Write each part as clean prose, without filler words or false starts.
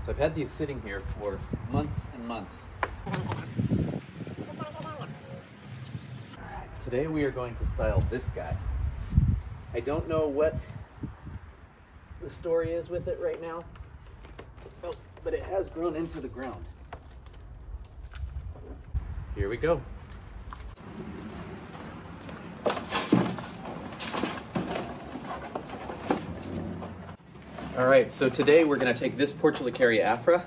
So I've had these sitting here for months and months. Alright, today we are going to style this guy. I don't know what the story is with it right now, but it has grown into the ground. Here we go. All right, so today we're going to take this Portulacaria Afra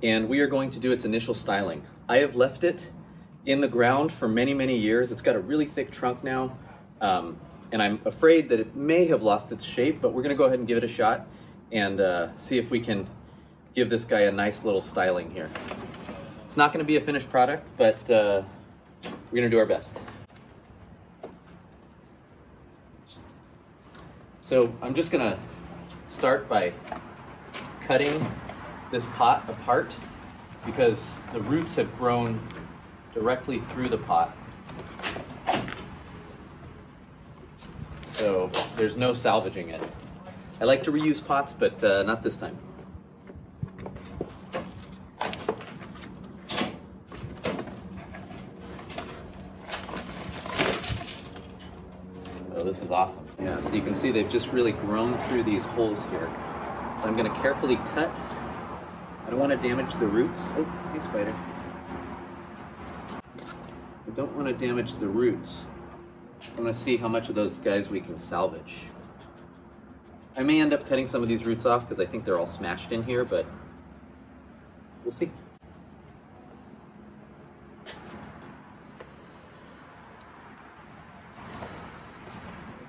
and we are going to do its initial styling. I have left it in the ground for many, many years. It's got a really thick trunk now, and I'm afraid that it may have lost its shape, but we're going to go ahead and give it a shot and see if we can give this guy a nice little styling here. It's not going to be a finished product, but we're going to do our best. So I'm just going to start by cutting this pot apart because the roots have grown directly through the pot. So there's no salvaging it. I like to reuse pots, but not this time. Oh, this is awesome. Yeah, so you can see they've just really grown through these holes here. So I'm going to carefully cut. I don't want to damage the roots. Oh, hey spider. I don't want to damage the roots. I want to see how much of those guys we can salvage. I may end up cutting some of these roots off because I think they're all smashed in here, but we'll see.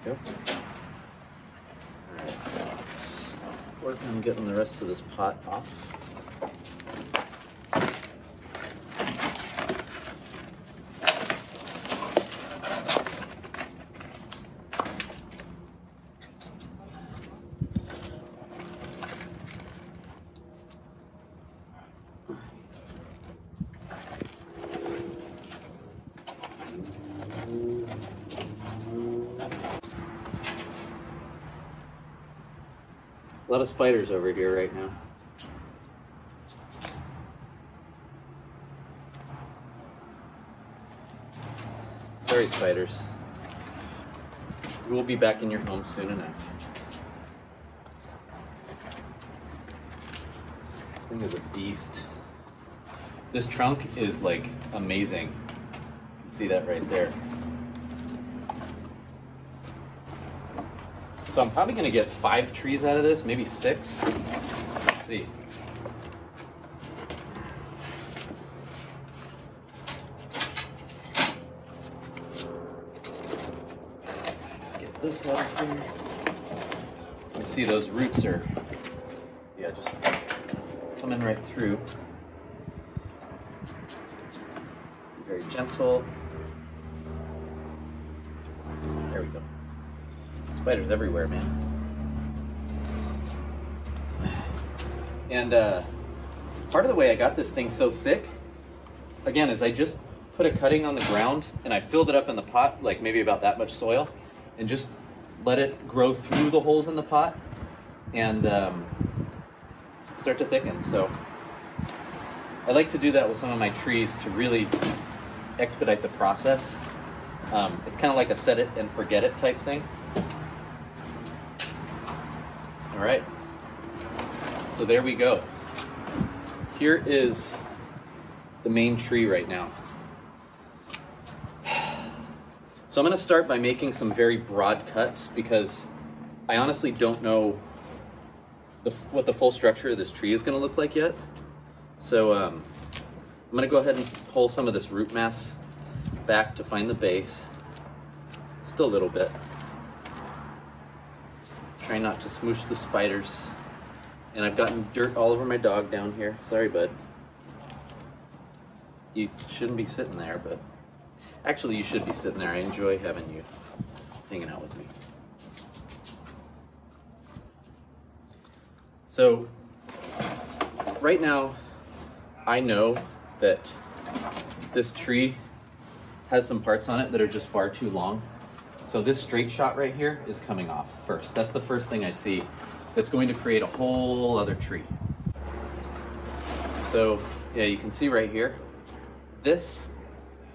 There we go. All right, let's work on getting the rest of this pot off. A lot of spiders over here right now. Sorry, spiders. You will be back in your home soon enough. This thing is a beast. This trunk is like amazing. You can see that right there. So I'm probably going to get 5 trees out of this, maybe 6. Let's see. Get this out of here. You can see those roots are, yeah, just coming right through. Be very gentle. There we go. Spiders everywhere, man. And part of the way I got this thing so thick, again, is I just put a cutting on the ground and I filled it up in the pot, like maybe about that much soil, and just let it grow through the holes in the pot and start to thicken. So I like to do that with some of my trees to really expedite the process. It's kind of like a set it and forget it type thing. All right, so there we go. Here is the main tree right now. So I'm going to start by making some very broad cuts because I honestly don't know what the full structure of this tree is going to look like yet. So I'm going to go ahead and pull some of this root mass back to find the base. Still a little bit. Try not to smoosh the spiders. And I've gotten dirt all over my dog down here. Sorry, bud. You shouldn't be sitting there, but actually you should be sitting there. I enjoy having you hanging out with me. So right now, I know that this tree has some parts on it that are just far too long. So this straight shot right here is coming off first. That's the first thing I see that's going to create a whole other tree. So yeah, you can see right here, this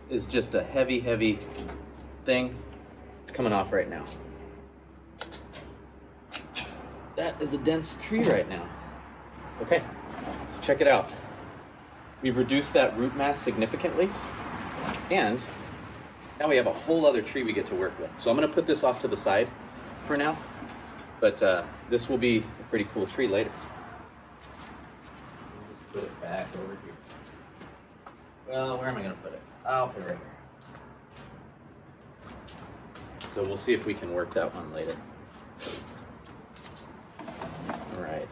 is just a heavy, heavy thing. It's coming off right now. That is a dense tree right now. Okay, so check it out. We've reduced that root mass significantly, and now we have a whole other tree we get to work with. So I'm gonna put this off to the side for now, but this will be a pretty cool tree later. Just put it back over here. Well, where am I gonna put it? I'll put it right here. So we'll see if we can work that one later. All right.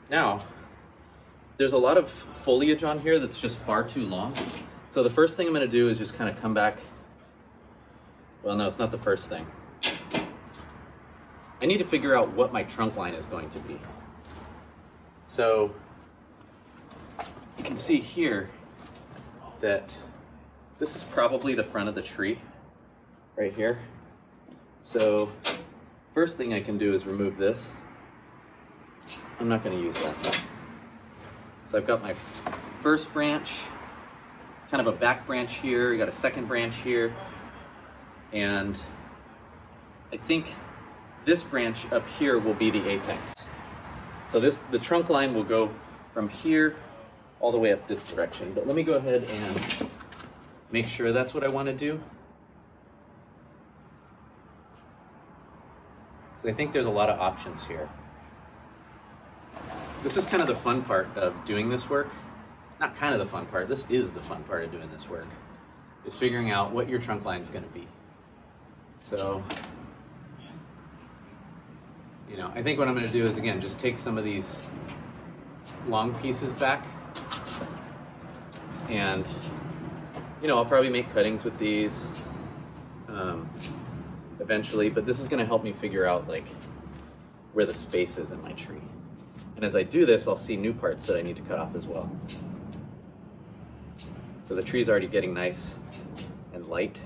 Now, there's a lot of foliage on here that's just far too long. So the first thing I'm gonna do is just kind of come back. Well, no, it's not the first thing. I need to figure out what my trunk line is going to be. So you can see here that this is probably the front of the tree right here. So first thing I can do is remove this. I'm not going to use that. So I've got my first branch, kind of a back branch here. I got a second branch here, and I think this branch up here will be the apex. So the trunk line will go from here all the way up this direction. But let me go ahead and make sure that's what I want to do. So I think there's a lot of options here. This is kind of the fun part of doing this work. Not kind of the fun part, this is the fun part of doing this work. Is figuring out what your trunk line is going to be. So, you know, I think what I'm going to do is, again, just take some of these long pieces back, and, you know, I'll probably make cuttings with these eventually, but this is going to help me figure out, like, where the space is in my tree. And as I do this, I'll see new parts that I need to cut off as well. So the tree's already getting nice and light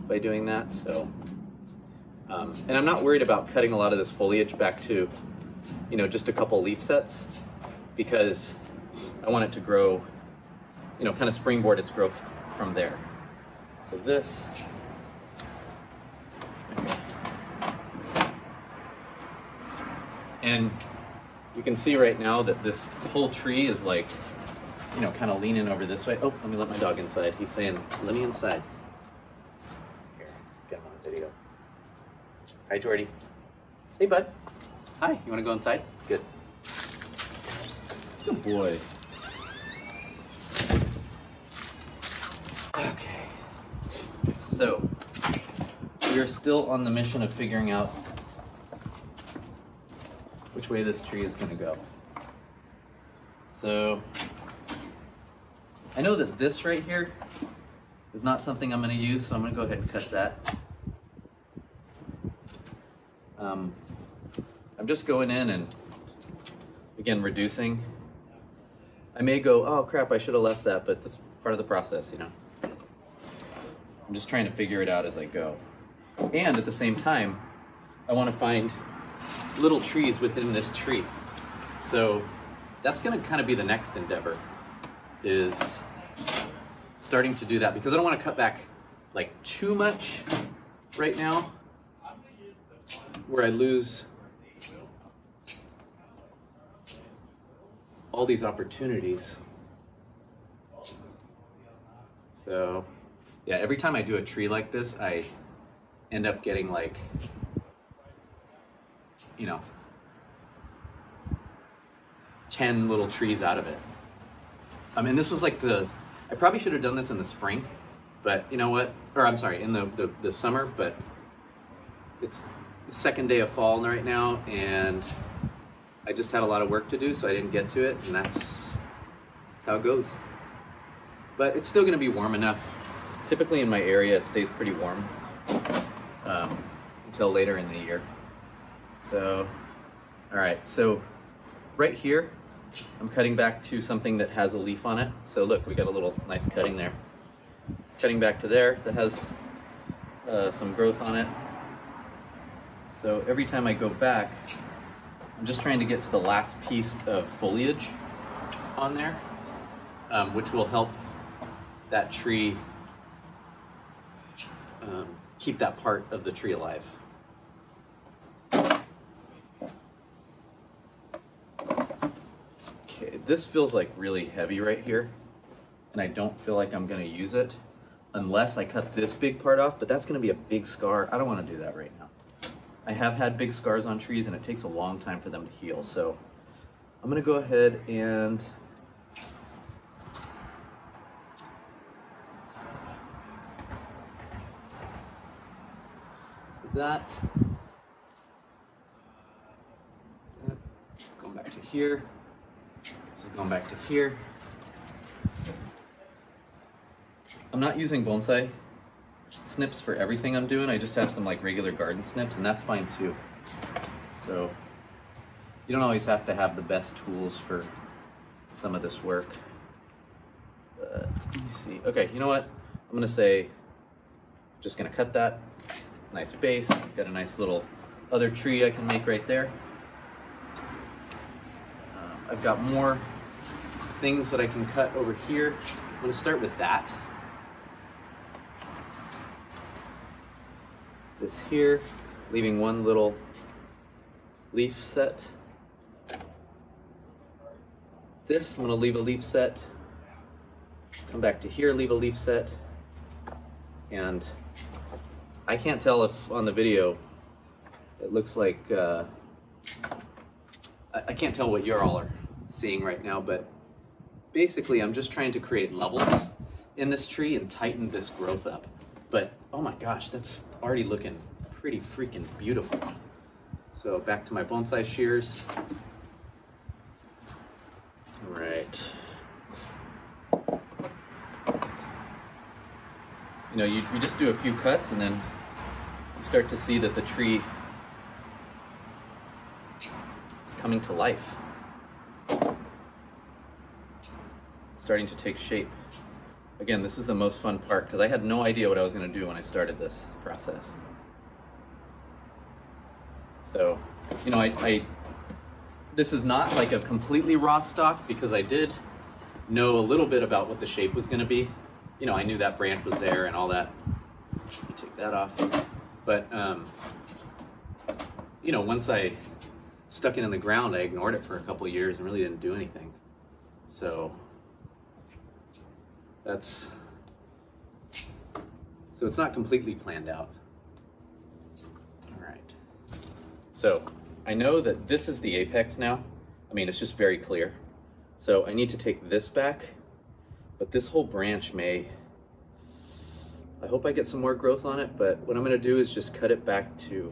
by doing that, so. And I'm not worried about cutting a lot of this foliage back to, you know, just a couple leaf sets, because I want it to grow, you know, kind of springboard its growth from there. So this. And you can see right now that this whole tree is, like, you know, kind of leaning over this way. Oh, let me let my dog inside. He's saying, let me inside. Here, get him on video. Hi, Jordy. Hey, bud. Hi, you want to go inside? Good. Good boy. Okay. So, we are still on the mission of figuring out which way this tree is going to go. So, I know that this right here is not something I'm going to use, so I'm going to go ahead and cut that. I'm just going in and, again, reducing. I may go, oh crap, I should have left that, but that's part of the process, you know. I'm just trying to figure it out as I go. And at the same time, I want to find little trees within this tree. So that's going to kind of be the next endeavor, is starting to do that, because I don't want to cut back like too much right now where I lose all these opportunities. So yeah, every time I do a tree like this, I end up getting, like, you know, 10 little trees out of it. I mean, this was like I probably should have done this in the spring, but you know what? Or I'm sorry, in the summer, but it's the second day of fall right now, and I just had a lot of work to do, so I didn't get to it, and that's how it goes. But it's still gonna be warm enough. Typically in my area, it stays pretty warm until later in the year. So, all right, so right here, I'm cutting back to something that has a leaf on it. So look, we got a little nice cutting there. Cutting back to there, that has some growth on it. So every time I go back, I'm just trying to get to the last piece of foliage on there, which will help that tree keep that part of the tree alive. Okay, this feels like really heavy right here, and I don't feel like I'm gonna use it unless I cut this big part off, but that's gonna be a big scar. I don't wanna do that right now. I have had big scars on trees and it takes a long time for them to heal, so I'm gonna go ahead and that. Going back to here. This is going back to here. I'm not using bonsai snips for everything I'm doing. I just have some like regular garden snips, and that's fine too. So you don't always have to have the best tools for some of this work. Let me see. Okay, you know what? I'm gonna say, just gonna cut that. Nice base. Got a nice little other tree I can make right there. I've got more things that I can cut over here. I'm gonna start with that. This here, leaving one little leaf set. This, I'm gonna leave a leaf set. Come back to here, leave a leaf set. And I can't tell if on the video it looks like, I can't tell what you all are seeing right now, but basically I'm just trying to create levels in this tree and tighten this growth up. But oh my gosh, that's already looking pretty freaking beautiful. So back to my bonsai shears. All right. You know, you just do a few cuts and then you start to see that the tree is coming to life. Starting to take shape. Again, this is the most fun part because I had no idea what I was going to do when I started this process. So, you know, this is not like a completely raw stock because I did know a little bit about what the shape was going to be. You know, I knew that branch was there and all that. Let me take that off. But, you know, once I stuck it in the ground, I ignored it for a couple of years and really didn't do anything. So it's not completely planned out. All right. So I know that this is the apex now. I mean, it's just very clear. So I need to take this back, but this whole branch may, I hope I get some more growth on it, but what I'm gonna do is just cut it back to,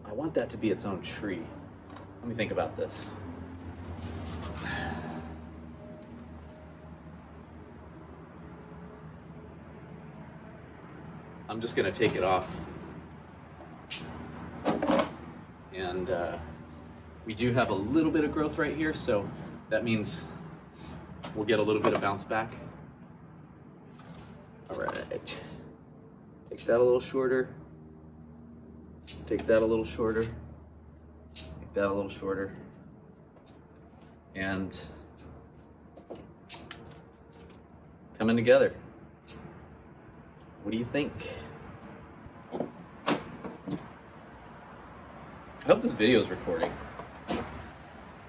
I want that to be its own tree. Let me think about this. I'm just gonna take it off. And we do have a little bit of growth right here, so that means we'll get a little bit of bounce back. All right, take that a little shorter. Take that a little shorter. Take that a little shorter. And coming together. What do you think? I hope this video is recording.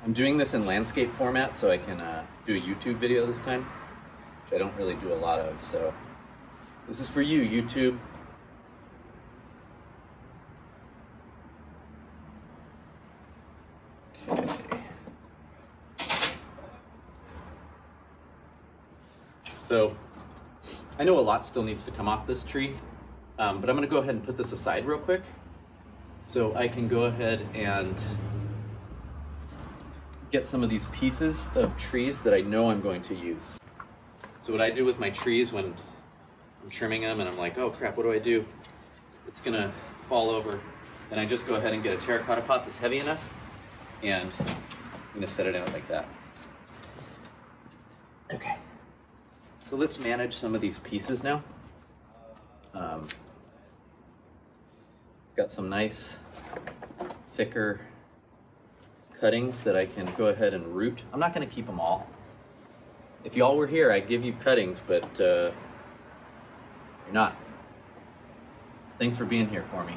I'm doing this in landscape format so I can do a YouTube video this time, which I don't really do a lot of, so this is for you, YouTube. Okay. So, I know a lot still needs to come off this tree, but I'm gonna go ahead and put this aside real quick so I can go ahead and get some of these pieces of trees that I know I'm going to use. So what I do with my trees when I'm trimming them and I'm like, oh crap, what do I do? It's gonna fall over. Then I just go ahead and get a terracotta pot that's heavy enough and I'm gonna set it out like that. Okay. So let's manage some of these pieces now. Got some nice, thicker cuttings that I can go ahead and root. I'm not gonna keep them all. If y'all were here, I'd give you cuttings, but you're not. So thanks for being here for me.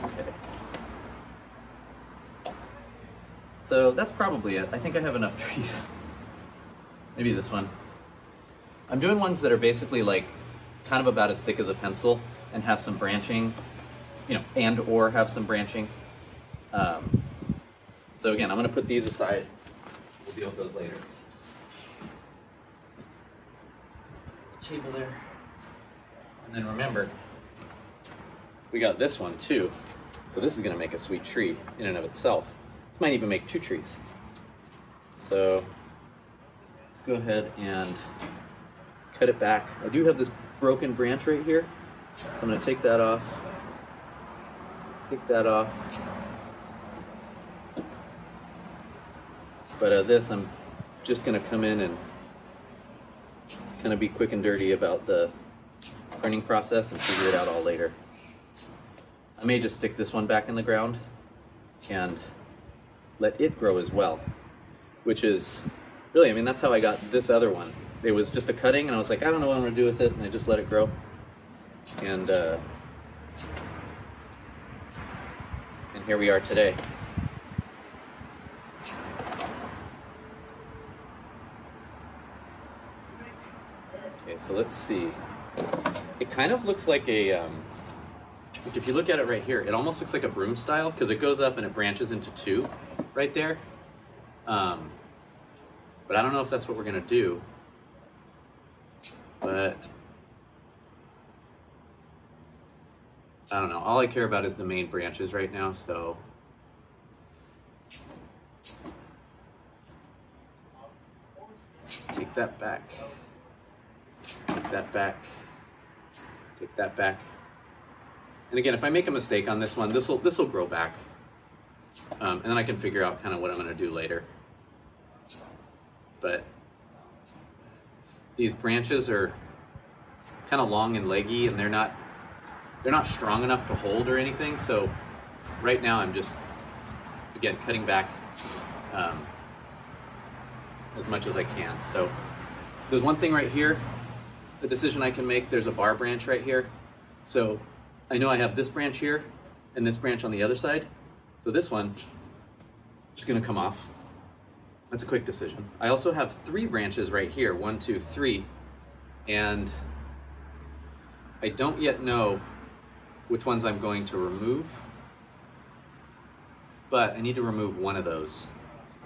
Okay. So that's probably it. I think I have enough trees. Maybe this one. I'm doing ones that are basically like kind of about as thick as a pencil and have some branching, you know, and or have some branching. So again, I'm going to put these aside. We'll deal with those later. Table there. And then remember, we got this one too. So this is going to make a sweet tree in and of itself. This might even make 2 trees. So let's go ahead and cut it back. I do have this broken branch right here, so I'm going to take that off. Take that off. But this, I'm just going to come in and kind of be quick and dirty about the pruning process and figure it out all later. I may just stick this one back in the ground and let it grow as well, which is really, I mean, that's how I got this other one. It was just a cutting and I was like, I don't know what I'm going to do with it, and I just let it grow. And here we are today. Okay, so let's see. It kind of looks like a, if you look at it right here, it almost looks like a broom style because it goes up and it branches into 2 right there. But I don't know if that's what we're gonna do. But I don't know. All I care about is the main branches right now, so. Take that back. Take that back. Take that back. And again, if I make a mistake on this one, this will grow back. And then I can figure out kind of what I'm going to do later. But these branches are kind of long and leggy, and they're not strong enough to hold or anything. So right now I'm just, again, cutting back as much as I can. So there's one thing right here, the decision I can make. There's a bar branch right here. So I know I have this branch here and this branch on the other side. So this one is just gonna come off. That's a quick decision. I also have 3 branches right here, 1, 2, 3, and I don't yet know which ones I'm going to remove, but I need to remove one of those.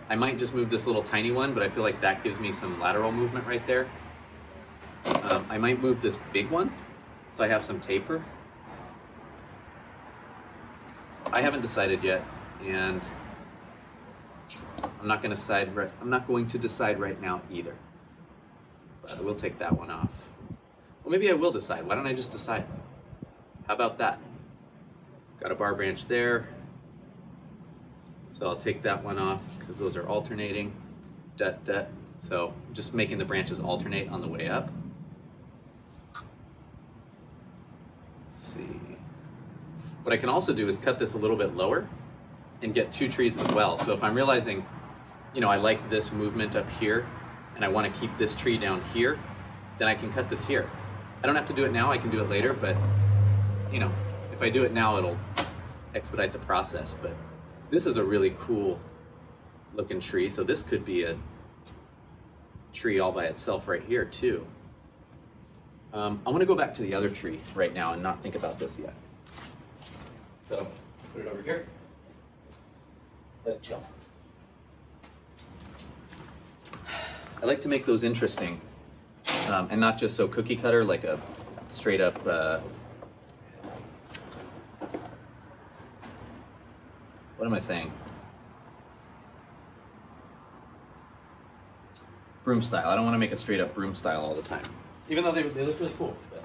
I might just move this little tiny one, but I feel like that gives me some lateral movement right there. I might move this big one, so I have some taper. I haven't decided yet, and I'm not going to decide right now either. But I will take that one off. Well, maybe I will decide. Why don't I just decide? How about that? Got a bar branch there, so I'll take that one off because those are alternating. So just making the branches alternate on the way up. Let's see. What I can also do is cut this a little bit lower and get 2 trees as well. So if I'm realizing, you know, I like this movement up here and I want to keep this tree down here, then I can cut this here. I don't have to do it now, I can do it later, but you know, if I do it now, it'll expedite the process. But this is a really cool looking tree. So this could be a tree all by itself right here too. I want to go back to the other tree right now and not think about this yet. So put it over here. Let it chill. I like to make those interesting and not just so cookie cutter, like a straight up what am I saying? Broom style. I don't want to make a straight up broom style all the time, even though they look really cool. But.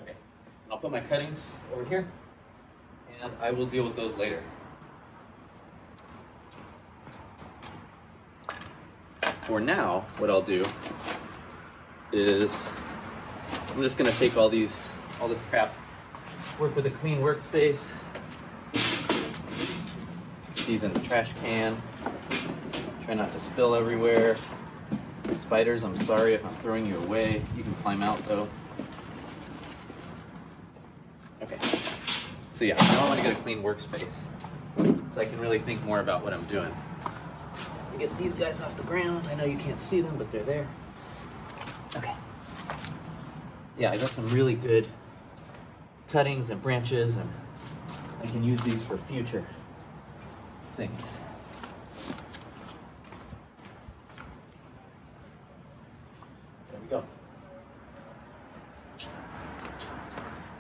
Okay, and I'll put my cuttings over here, and I will deal with those later. For now, what I'll do is I'm just going to take all this crap, work with a clean workspace, these in the trash can. Try not to spill everywhere. Spiders, I'm sorry if I'm throwing you away. You can climb out though. Okay. So yeah, now I want to get a clean workspace so I can really think more about what I'm doing. Get these guys off the ground. I know you can't see them, but they're there. Okay. Yeah, I got some really good cuttings and branches, and I can use these for future things. There we go.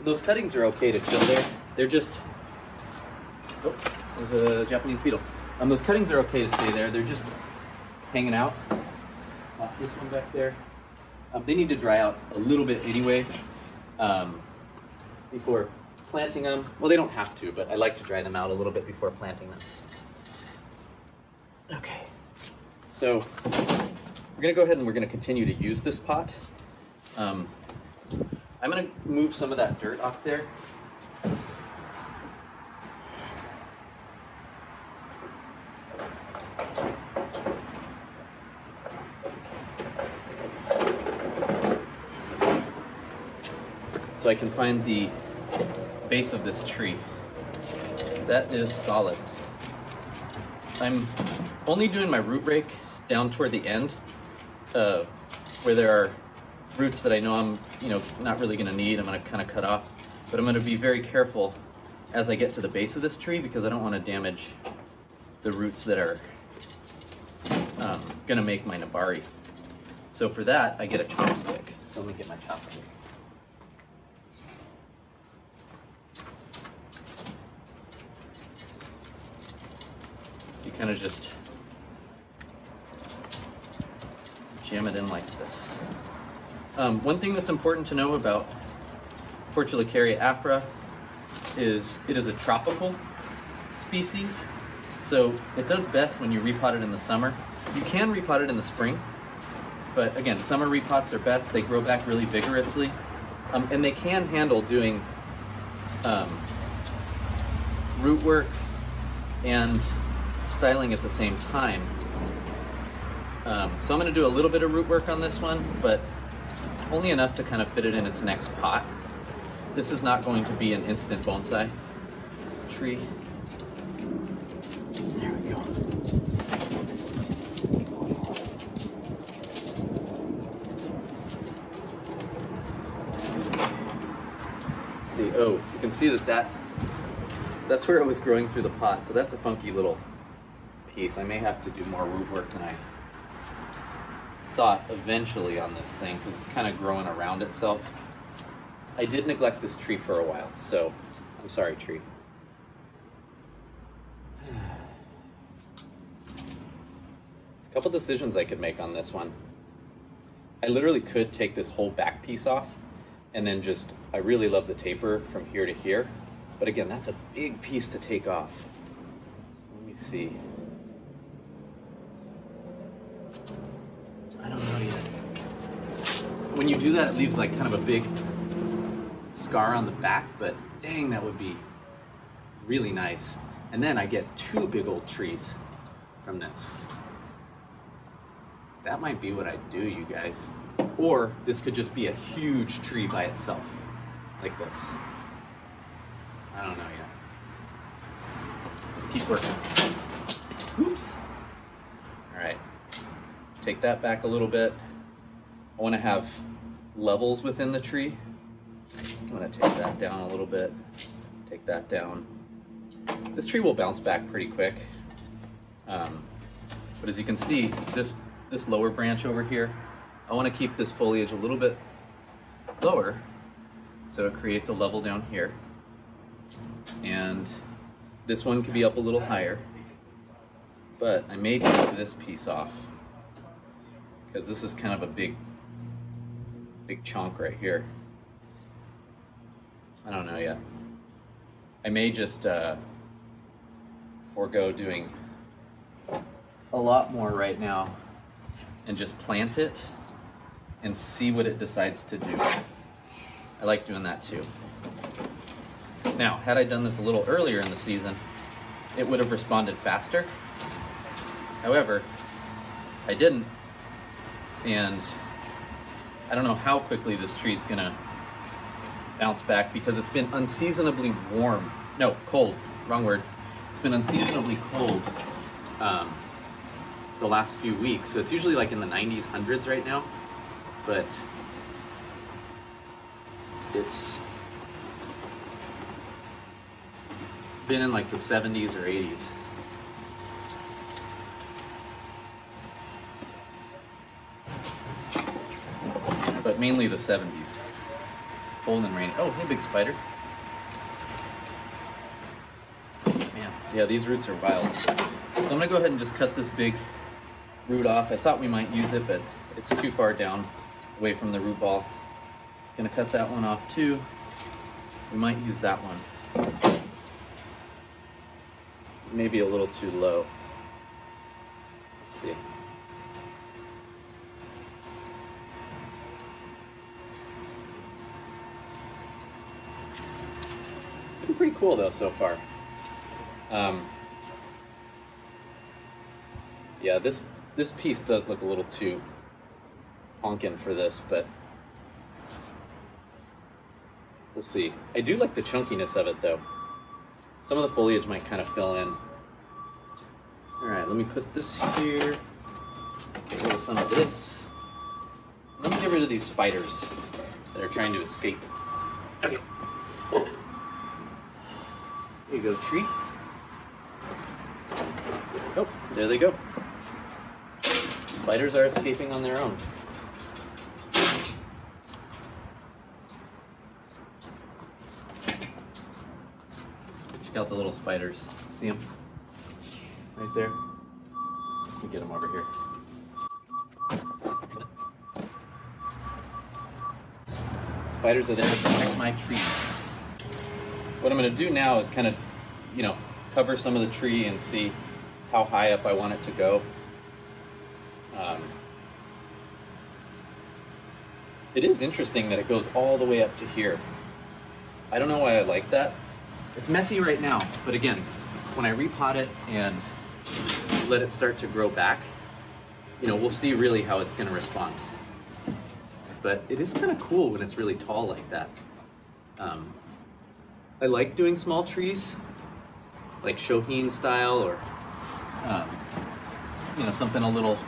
Those cuttings are okay to chill there. They're just, oh, there's a Japanese beetle. Those cuttings are okay to stay there. They're just hanging out. Toss this one back there. They need to dry out a little bit anyway before planting them. Well, they don't have to, but I like to dry them out a little bit before planting them. Okay, so we're gonna go ahead and we're gonna continue to use this pot. I'm gonna move some of that dirt off there. So I can find the base of this tree. That is solid. I'm only doing my root rake down toward the end, where there are roots that I know I'm, not really gonna need. I'm gonna kind of cut off, but I'm gonna be very careful as I get to the base of this tree because I don't want to damage the roots that are gonna make my nabari. So for that, I get a chopstick. So let me get my chopstick. You kind of just jam it in like this. One thing that's important to know about Portulacaria Afra is it is a tropical species, so it does best when you repot it in the summer. You can repot it in the spring, but again, summer repots are best. They grow back really vigorously, and they can handle doing root work and styling at the same time. So I'm going to do a little bit of root work on this one, but only enough to kind of fit it in its next pot. This is not going to be an instant bonsai tree. There we go. See, oh, you can see that's where it was growing through the pot, so that's a funky little piece. I may have to do more root work than I thought eventually on this thing because it's kind of growing around itself. I did neglect this tree for a while, so I'm sorry, tree. There's a couple decisions I could make on this one. I literally could take this whole back piece off and then just, I really love the taper from here to here, but again, that's a big piece to take off. Let me see. I don't know yet. When you do that, it leaves like kind of a big scar on the back, but dang, that would be really nice. And then I get two big old trees from this. That might be what I do, you guys. Or this could just be a huge tree by itself, like this. I don't know yet. Let's keep working. Oops. All right. Take that back a little bit. I want to have levels within the tree. I'm going to take that down a little bit. Take that down. This tree will bounce back pretty quick. But as you can see, this lower branch over here, I want to keep this foliage a little bit lower so it creates a level down here. And this one could be up a little higher, but I may take this piece off because this is kind of a big chunk right here. I don't know yet. I may just forego doing a lot more right now and just plant it and see what it decides to do. I like doing that too. Now, had I done this a little earlier in the season, it would have responded faster. However, I didn't, and I don't know how quickly this tree is gonna bounce back because it's been unseasonably warm. No, cold, wrong word. It's been unseasonably cold the last few weeks. So it's usually like in the 90s, 100s right now, but it's been in like the 70s or 80s. But mainly the 70s. Cold and rainy. Oh, hey, big spider. Man, yeah, these roots are wild. So I'm gonna go ahead and just cut this big root off. I thought we might use it, but it's too far down away from the root ball. Gonna cut that one off too. We might use that one. Maybe a little too low. Let's see. It's been pretty cool though so far. Yeah, this piece does look a little too honkin' for this, but we'll see. I do like the chunkiness of it though. Some of the foliage might kind of fill in. All right, let me put this here. Get rid of some of this. Let me get rid of these spiders that are trying to escape. Okay. There you go, tree. Oh, there they go. Spiders are escaping on their own. Check out the little spiders. See them? Right there. Let me get them over here. Spiders are there to protect my trees. What I'm going to do now is kind of, cover some of the tree and see how high up I want it to go. It is interesting that it goes all the way up to here. I don't know why I like that. It's messy right now, but again, when I repot it and let it start to grow back, we'll see really how it's going to respond. But it is kind of cool when it's really tall like that. I like doing small trees, like Shohin style, or something a little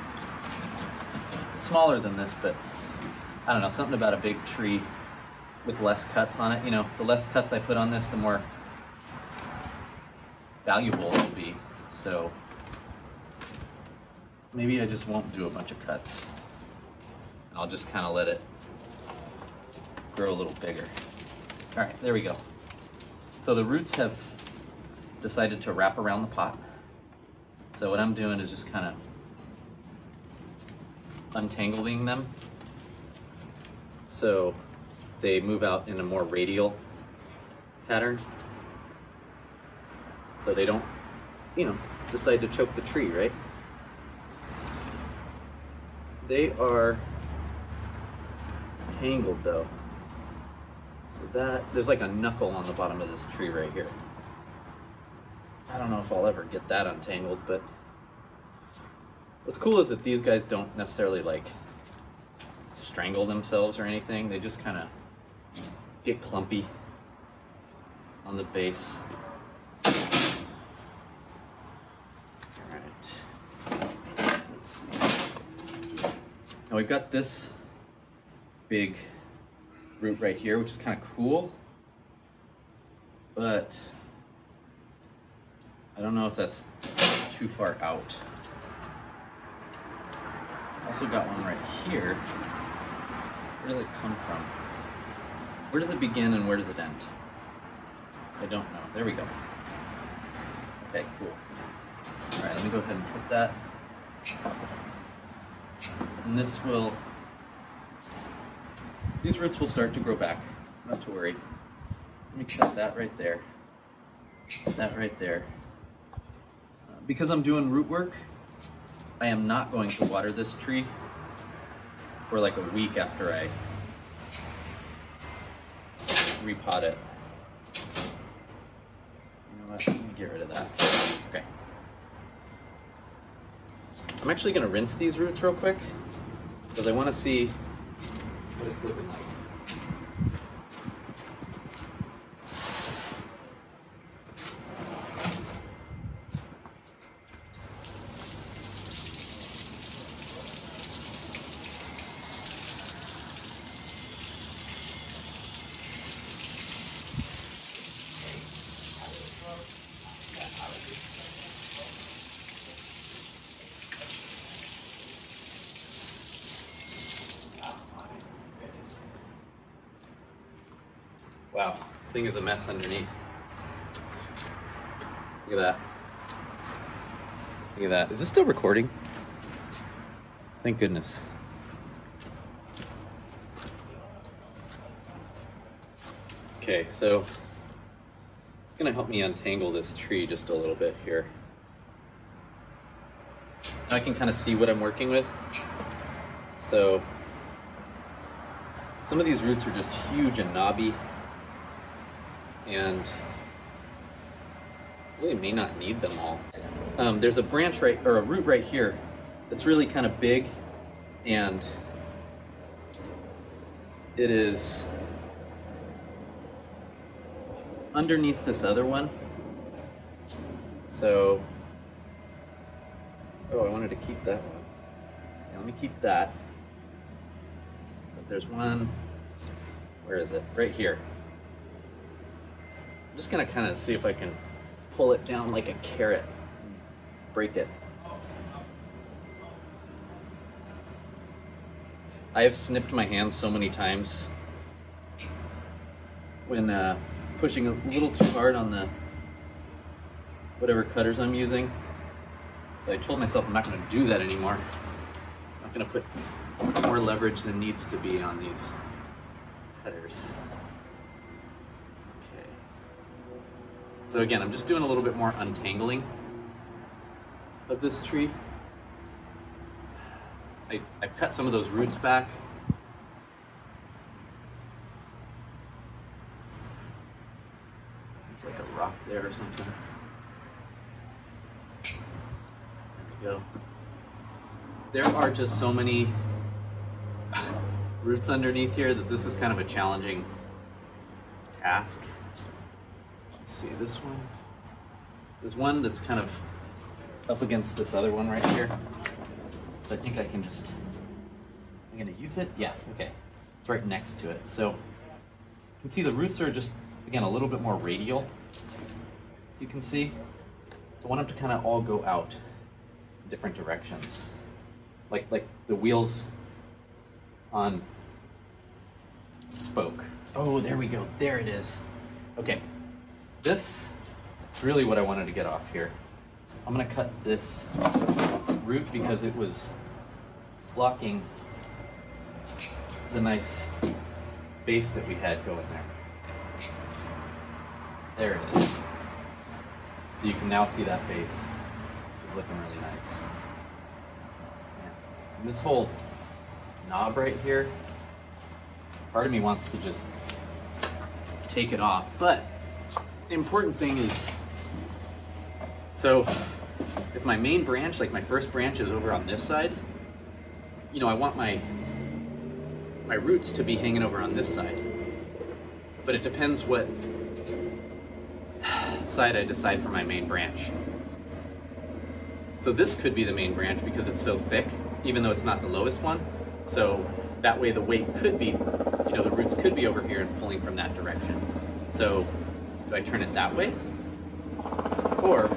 smaller than this, but I don't know, something about a big tree with less cuts on it. The less cuts I put on this, the more valuable it'll be. So maybe I just won't do a bunch of cuts. I'll just kind of let it grow a little bigger. All right, there we go. So the roots have decided to wrap around the pot. So what I'm doing is just kind of untangling them so they move out in a more radial pattern, so they don't, decide to choke the tree, right? They are tangled though, so there's like a knuckle on the bottom of this tree right here. I don't know if I'll ever get that untangled, but what's cool is that these guys don't necessarily like strangle themselves or anything. They just kind of get clumpy on the base. All right, let's see. Now we've got this big root right here, which is kind of cool, but I don't know if that's too far out. Also got one right here. Where does it come from? Where does it begin and where does it end? I don't know. There we go. Okay, cool. All right, let me go ahead and put that. And these roots will start to grow back, not to worry. Let me cut that right there. That right there. Because I'm doing root work, I am not going to water this tree for like a week after I repot it. Let me get rid of that. Okay. I'm actually going to rinse these roots real quick because I want to see what it's looking like. Wow, this thing is a mess underneath. Look at that. Look at that. Is this still recording? Thank goodness. Okay, so it's gonna help me untangle this tree just a little bit here. Now I can kind of see what I'm working with. So some of these roots are just huge and knobby, and really may not need them all. There's a branch or a root right here that's really kind of big, and it is underneath this other one. So, oh, I wanted to keep that one. Yeah, let me keep that. But there's one, where is it? Right here. I'm just gonna kind of see if I can pull it down like a carrot, and break it. I have snipped my hands so many times when pushing a little too hard on the whatever cutters I'm using. So I told myself I'm not gonna do that anymore. I'm not gonna put more leverage than needs to be on these cutters. So again, I'm just doing a little bit more untangling of this tree. I've cut some of those roots back. It's like a rock there or something. There we go. There are just so many roots underneath here that this is kind of a challenging task. Let's see, this one. There's one that's kind of up against this other one right here. So I think I can just, I'm gonna use it. Yeah, okay. It's right next to it. So you can see the roots are just, again, a little bit more radial. So you can see, so I want them to kind of all go out in different directions. Like the wheels on the spoke. Oh, there we go, there it is. Okay. This is really what I wanted to get off here. I'm gonna cut this root because it was blocking the nice base that we had going there. There it is. So you can now see that base is looking really nice. And this whole knob right here, part of me wants to just take it off, but the important thing is, so if my main branch, like my first branch is over on this side, you know, I want my roots to be hanging over on this side. But it depends what side I decide for my main branch. So this could be the main branch because it's so thick, even though it's not the lowest one. So that way the weight could be, you know, the roots could be over here and pulling from that direction. So do I turn it that way? Or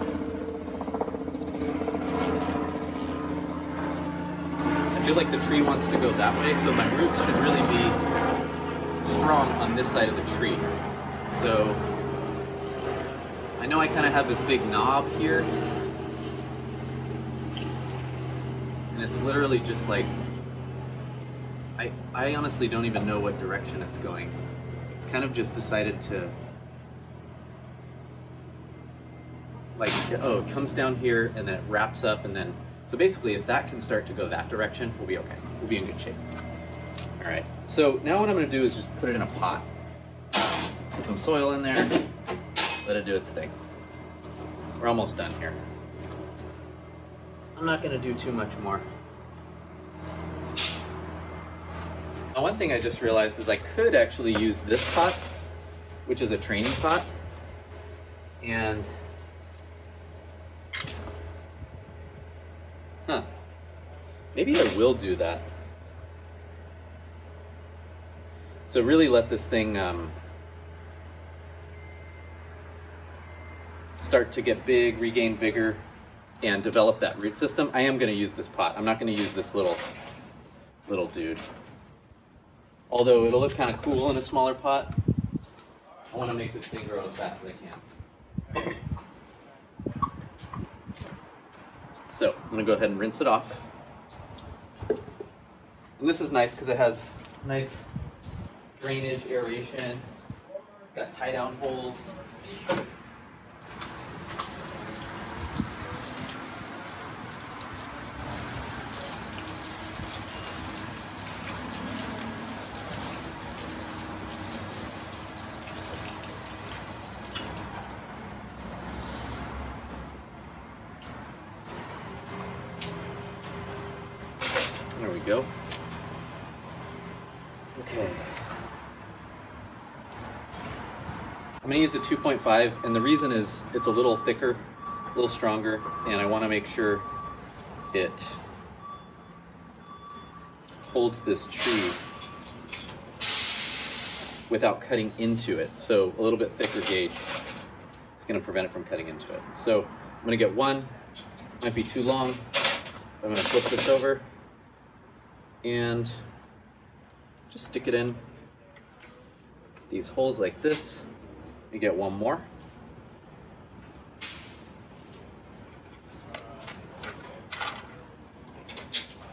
I feel like the tree wants to go that way, so my roots should really be strong on this side of the tree. So I know I kind of have this big knob here, and it's literally just like, I honestly don't even know what direction it's going. It's kind of just decided to, like, oh, it comes down here and then it wraps up, and then, so basically if that can start to go that direction, we'll be okay. We'll be in good shape. All right, so now what I'm gonna do is just put it in a pot. Put some soil in there, let it do its thing. We're almost done here. I'm not gonna do too much more. Now, one thing I just realized is I could actually use this pot, which is a training pot, and maybe I will do that. So really let this thing start to get big, regain vigor, and develop that root system. I am going to use this pot. I'm not going to use this little dude. Although it'll look kind of cool in a smaller pot, I want to make this thing grow as fast as I can. So I'm going to go ahead and rinse it off. And this is nice because it has nice drainage, aeration. It's got tie down holes. There we go. Okay. I'm going to use a 2.5, and the reason is it's a little thicker, a little stronger, and I want to make sure it holds this tree without cutting into it. So a little bit thicker gauge is going to prevent it from cutting into it. So I'm going to get one, might be too long. I'm going to flip this over and just stick it in these holes like this. You get one more.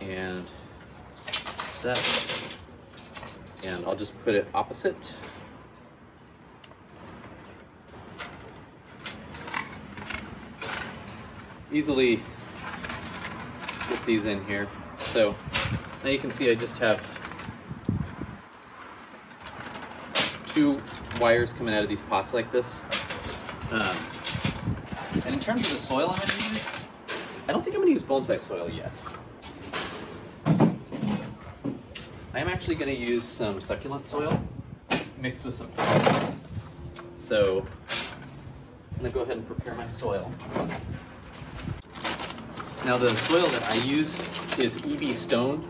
And that. And I'll just put it opposite. Easily get these in here. So now you can see I just have two wires coming out of these pots like this. And in terms of the soil I'm going to use, I don't think I'm going to use bonsai soil yet. I am actually going to use some succulent soil mixed with some pots. So I'm going to go ahead and prepare my soil. Now the soil that I use is EB Stone,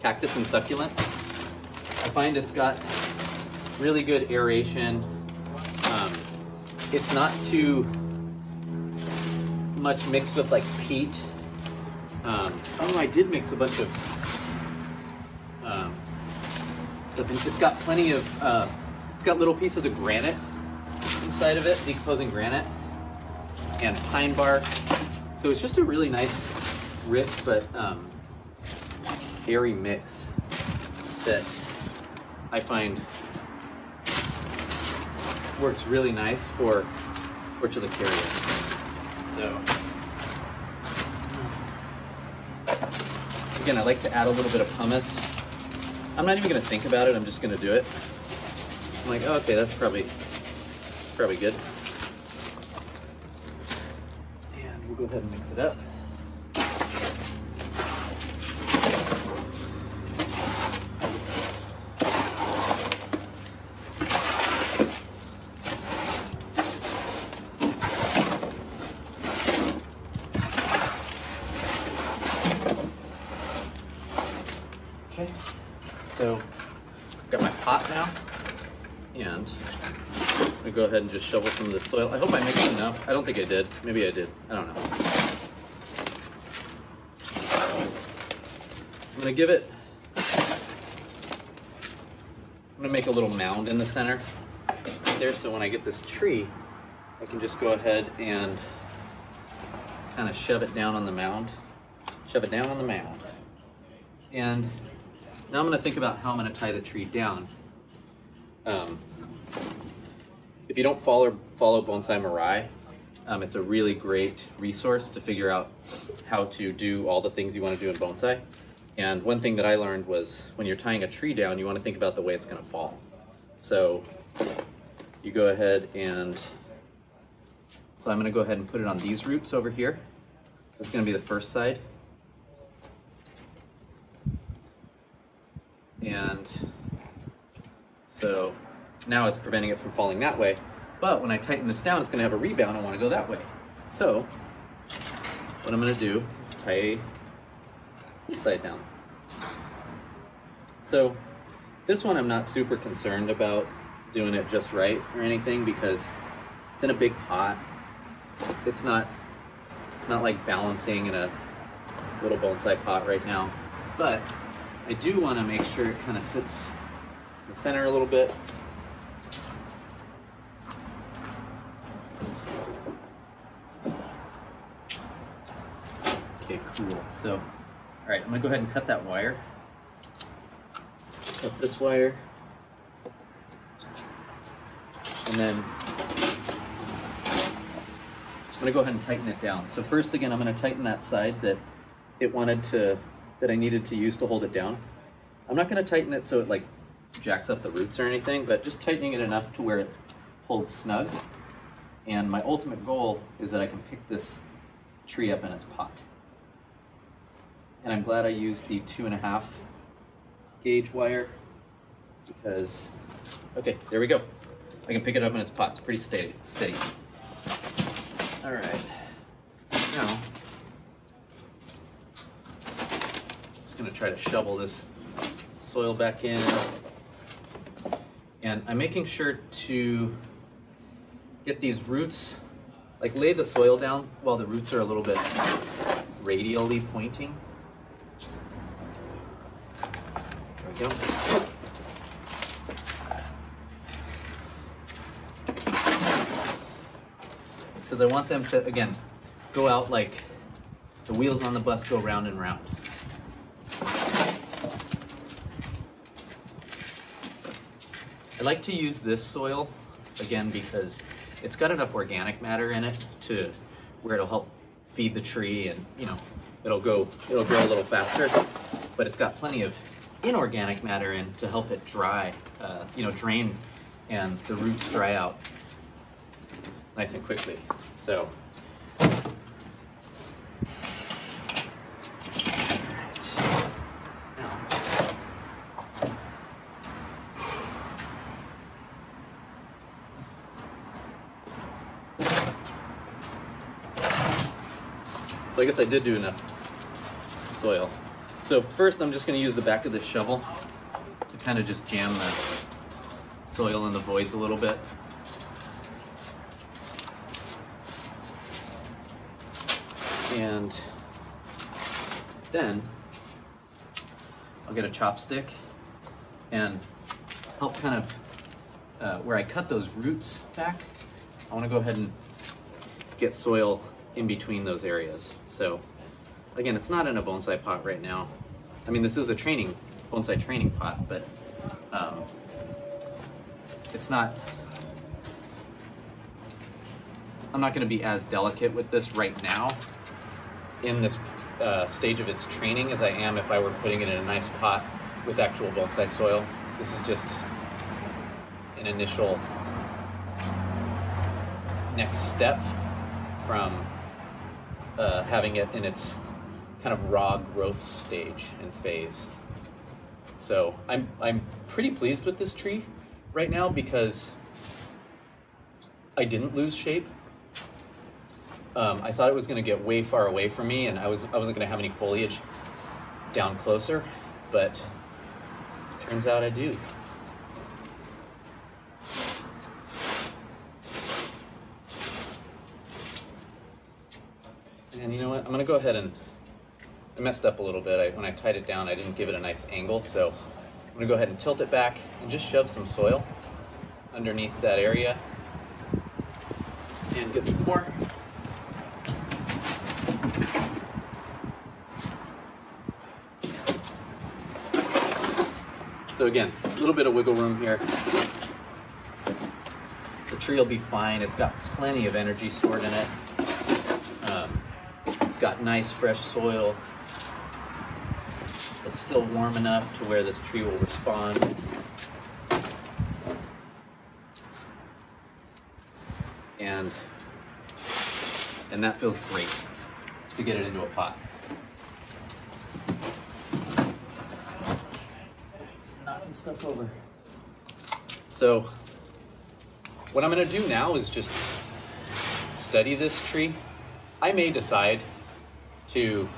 Cactus and Succulent. I find it's got really good aeration. It's not too much mixed with like peat. Oh, I did mix a bunch of stuff in. It's got plenty of, it's got little pieces of granite inside of it, decomposing granite, and pine bark. So it's just a really nice, rich, but airy mix that I find works really nice for Portulacaria. So again, I like to add a little bit of pumice. I'm not even going to think about it. I'm just going to do it. I'm like, oh, okay, that's probably good. And we'll go ahead and mix it up. Okay, so I've got my pot now, and I'm gonna go ahead and just shovel some of the soil. I hope I mixed enough. I don't think I did. Maybe I did. I don't know. I'm gonna make a little mound in the center there, so when I get this tree, I can just go ahead and kind of shove it down on the mound. Shove it down on the mound. And now I'm going to think about how I'm going to tie the tree down. If you don't follow Bonsai Mirai, it's a really great resource to figure out how to do all the things you want to do in bonsai. And one thing that I learned was when you're tying a tree down, you want to think about the way it's going to fall. So you go ahead and So I'm gonna go ahead and put it on these roots over here. This is gonna be the first side. And so now it's preventing it from falling that way. But when I tighten this down, it's gonna have a rebound. I wanna go that way. So what I'm gonna do is tie this side down. So this one I'm not super concerned about doing it just right or anything because it's in a big pot. It's not like balancing in a little bonsai pot right now. But I do want to make sure it kind of sits in the center a little bit. Okay, cool. So, all right, I'm gonna go ahead and cut that wire. Cut this wire. And then I'm gonna go ahead and tighten it down. So first, again, I'm gonna tighten that side that I needed to use to hold it down. I'm not gonna tighten it so it like jacks up the roots or anything, but just tightening it enough to where it holds snug. And my ultimate goal is that I can pick this tree up in its pot. And I'm glad I used the 2.5 gauge wire because, okay, there we go. I can pick it up in its pot. It's pretty steady. All right, now just gonna try to shovel this soil back in. And I'm making sure to get these roots, like lay the soil down while the roots are a little bit radially pointing. There we go. Because I want them to, again, go out like the wheels on the bus go round and round. I like to use this soil, again, because it's got enough organic matter in it to where it'll help feed the tree and, you know, it'll grow a little faster, but it's got plenty of inorganic matter in to help it dry, you know, drain and the roots dry out nice and quickly. So, so I guess I did do enough soil. So first I'm just going to use the back of this shovel to kind of just jam the soil in the voids a little bit. And then I'll get a chopstick and help kind of, where I cut those roots back, I want to go ahead and get soil in between those areas. So again, it's not in a bonsai pot right now. I mean, this is a bonsai training pot, but it's not, I'm not going to be as delicate with this right now in this stage of its training as I am if I were putting it in a nice pot with actual bonsai soil. This is just an initial next step from having it in its kind of raw growth stage and phase. So I'm pretty pleased with this tree right now because I didn't lose shape. I thought it was going to get way far away from me and I wasn't going to have any foliage down closer, but it turns out I do. And you know what, I'm going to go ahead and, I messed up a little bit. When I tied it down, I didn't give it a nice angle, so I'm going to go ahead and tilt it back and just shove some soil underneath that area and get some more. So again, a little bit of wiggle room here. The tree will be fine. It's got plenty of energy stored in it. It's got nice fresh soil. It's still warm enough to where this tree will respond. And And that feels great to get it into a pot. Knocking stuff over. So what I'm gonna do now is just study this tree. I may decide to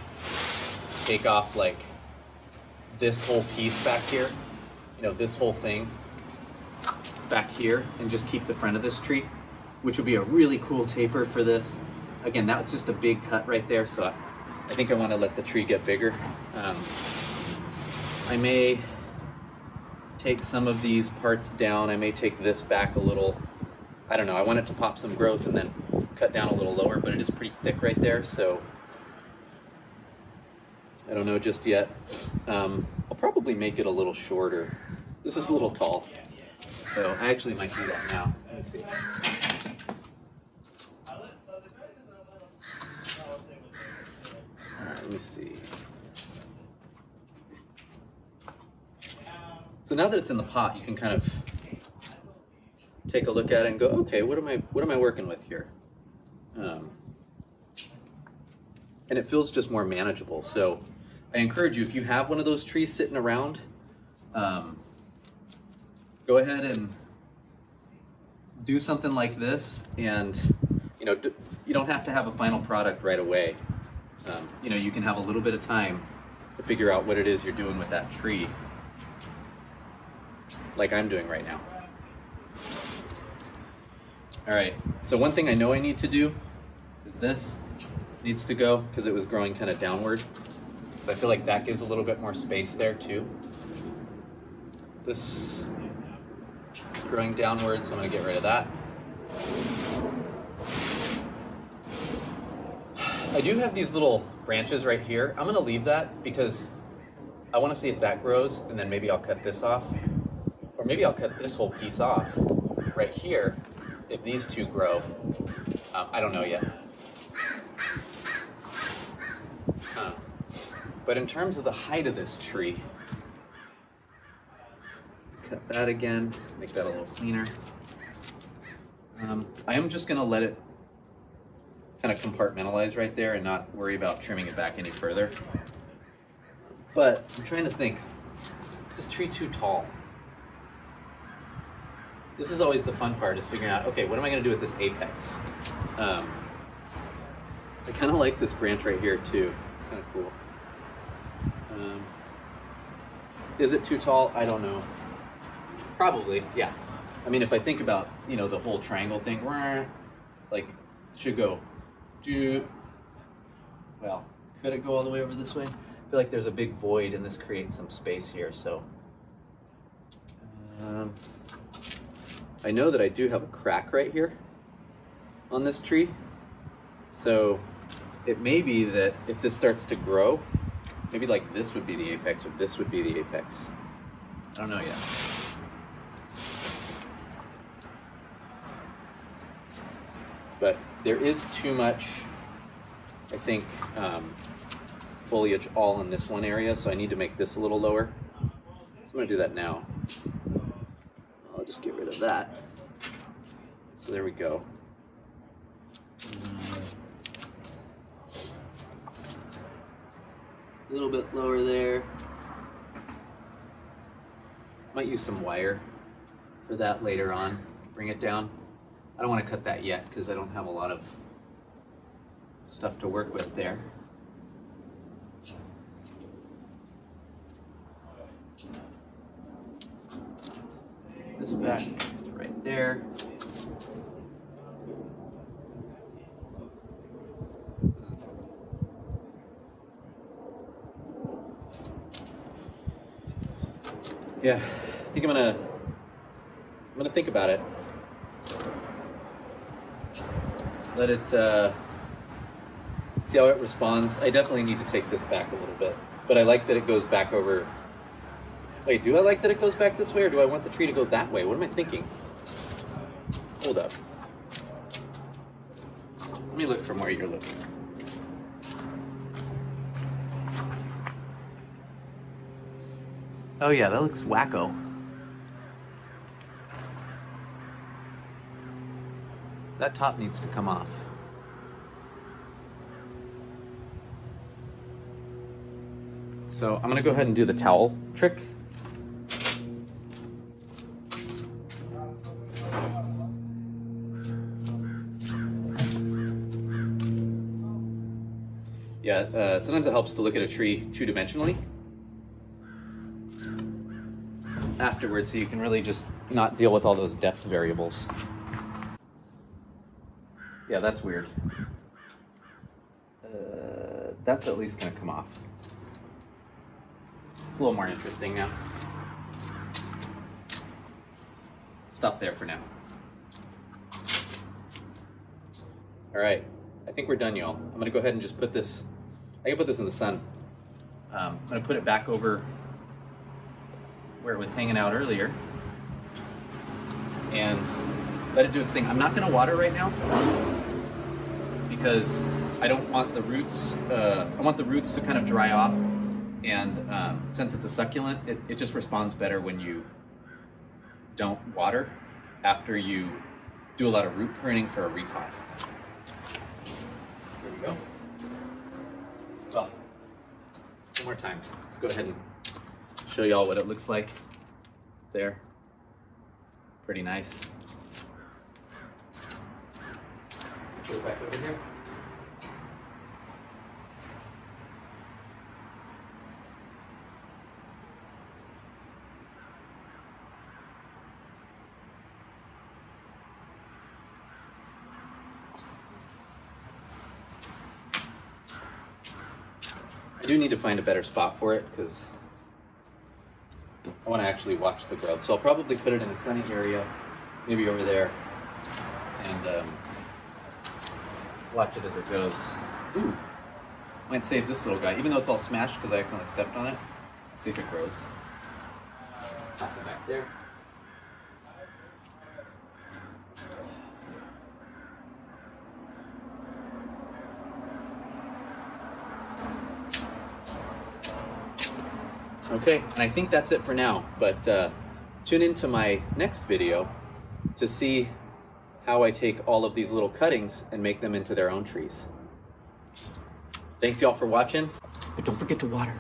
take off like this whole piece back here, you know, this whole thing back here, and just keep the front of this tree, which would be a really cool taper for this. Again, that's just a big cut right there, so I think I want to let the tree get bigger. I may take some of these parts down. I may take this back a little. I don't know, I want it to pop some growth and then cut down a little lower, but it is pretty thick right there, so I don't know just yet. I'll probably make it a little shorter. This is a little tall, so I actually might do that now. Let's see. Let me see. So now that it's in the pot, you can kind of take a look at it and go, okay, what am I working with here? And it feels just more manageable. So I encourage you, if you have one of those trees sitting around, go ahead and do something like this. And you know, you don't have to have a final product right away. You know, you can have a little bit of time to figure out what it is you're doing with that tree, like I'm doing right now. All right, so one thing I know I need to do is this needs to go because it was growing kind of downward. So I feel like that gives a little bit more space there too. This is growing downward, so I'm gonna get rid of that. I do have these little branches right here. I'm gonna leave that because I wanna see if that grows, and then maybe I'll cut this off. Or maybe I'll cut this whole piece off right here if these two grow. I don't know yet. But in terms of the height of this tree, cut that again, make that a little cleaner. I am just gonna let it kind of compartmentalize right there and not worry about trimming it back any further. But I'm trying to think, is this tree too tall? This is always the fun part, is figuring out, okay, what am I gonna do with this apex? I kind of like this branch right here too. It's kind of cool. Is it too tall? I don't know. Probably, yeah. I mean, if I think about, you know, the whole triangle thing, like, it should go, well, could it go all the way over this way? I feel like there's a big void and this creates some space here, so. I know that I do have a crack right here on this tree. So it may be that if this starts to grow, maybe like this would be the apex or this would be the apex. I don't know yet. But there is too much, I think, foliage all in this one area, so I need to make this a little lower. So I'm gonna do that now. I'll just get rid of that. So there we go. A little bit lower there. Might use some wire for that later on. Bring it down. I don't want to cut that yet because I don't have a lot of stuff to work with there. This back right there. Yeah, I think I'm gonna think about it. Let it see how it responds. I definitely need to take this back a little bit, but I like that it goes back over. Wait, do I like that it goes back this way, or do I want the tree to go that way? What am I thinking? Hold up. Let me look from where you're looking. Oh yeah, that looks wacko. That top needs to come off. So I'm gonna go ahead and do the towel trick. Yeah, sometimes it helps to look at a tree two-dimensionally afterwards, so you can really just not deal with all those depth variables. Yeah, that's weird. That's at least gonna come off. It's a little more interesting now. Stop there for now. All right, I think we're done, y'all. I'm gonna go ahead and just put this, I can put this in the sun. I'm gonna put it back over where it was hanging out earlier and let it do its thing. I'm not gonna water right now because I don't want the roots, I want the roots to kind of dry off, and since it's a succulent, it just responds better when you don't water after you do a lot of root pruning for a repot. There we go. Well, one more time. Let's go ahead and show y'all what it looks like there. Pretty nice. Go back over here. I do need to find a better spot for it because I want to actually watch the growth. So I'll probably put it in a sunny area, maybe over there, and watch it as it goes. Ooh, might save this little guy, even though it's all smashed because I accidentally stepped on it. See if it grows. Pass it back there. Okay, and I think that's it for now, but tune into my next video to see how I take all of these little cuttings and make them into their own trees. Thanks y'all for watching, but don't forget to water.